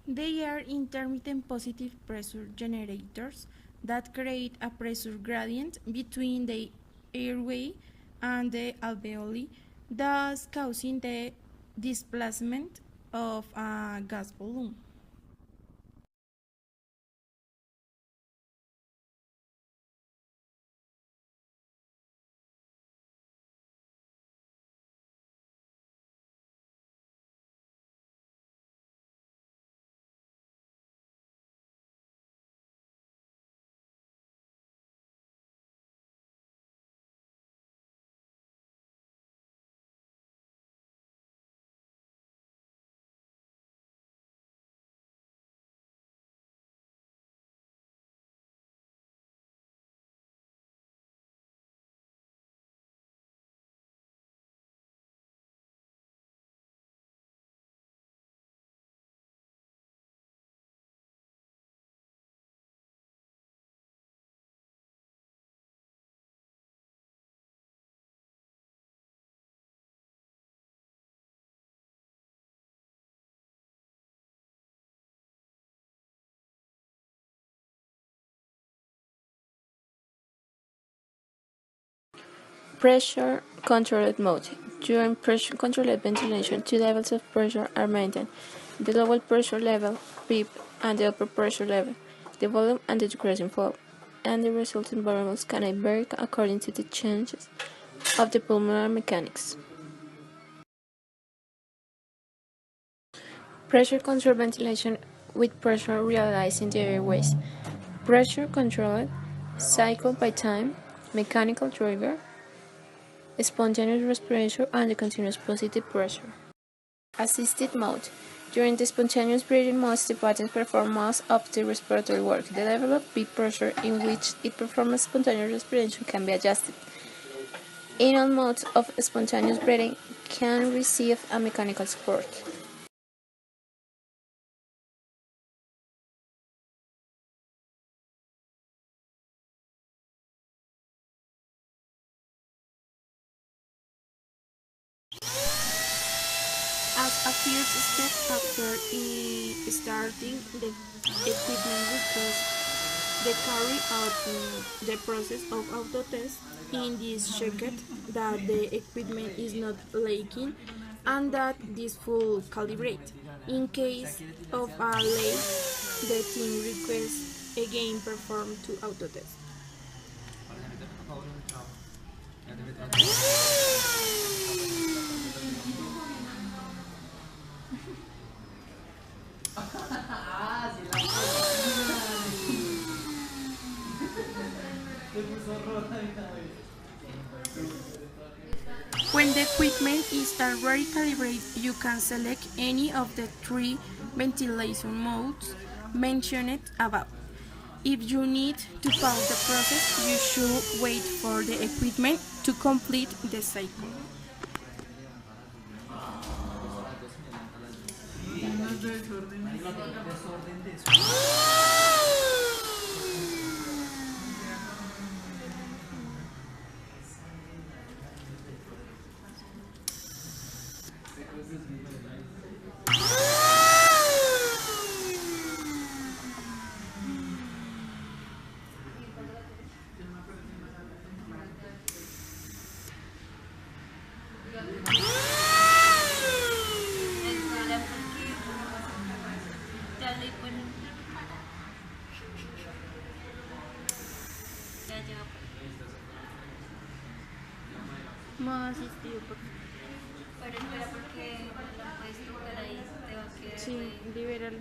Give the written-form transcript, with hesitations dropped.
They are intermittent positive pressure generators that create a pressure gradient between the airway and the alveoli, thus causing the displacement of a gas balloon. Pressure controlled mode. During pressure controlled ventilation, two levels of pressure are maintained: the lower pressure level, PEEP, and the upper pressure level, the volume and the decreasing flow, and the resultant variables can vary according to the changes of the pulmonary mechanics. Pressure controlled ventilation with pressure realized in the airways. Pressure controlled, cycled by time, mechanical trigger, spontaneous respiration, and the continuous positive pressure. Assisted mode. During the spontaneous breathing mode, the patient performs most of the respiratory work. The level of peak pressure in which it performs spontaneous respiration can be adjusted. In all modes of spontaneous breathing can receive a mechanical support. As a first step after starting the equipment request, they carry out the process of auto-test. In this checked that the equipment is not leaking and that this full calibrate. In case of a leak, the team requests again perform to auto-test. When the equipment is already calibrated, you can select any of the three ventilation modes mentioned above. If you need to pause the process, you should wait for the equipment to complete the cycle. Más asistido, Pero espera porque no la puedes tocar ahí, te va a quedar. sí, libérala.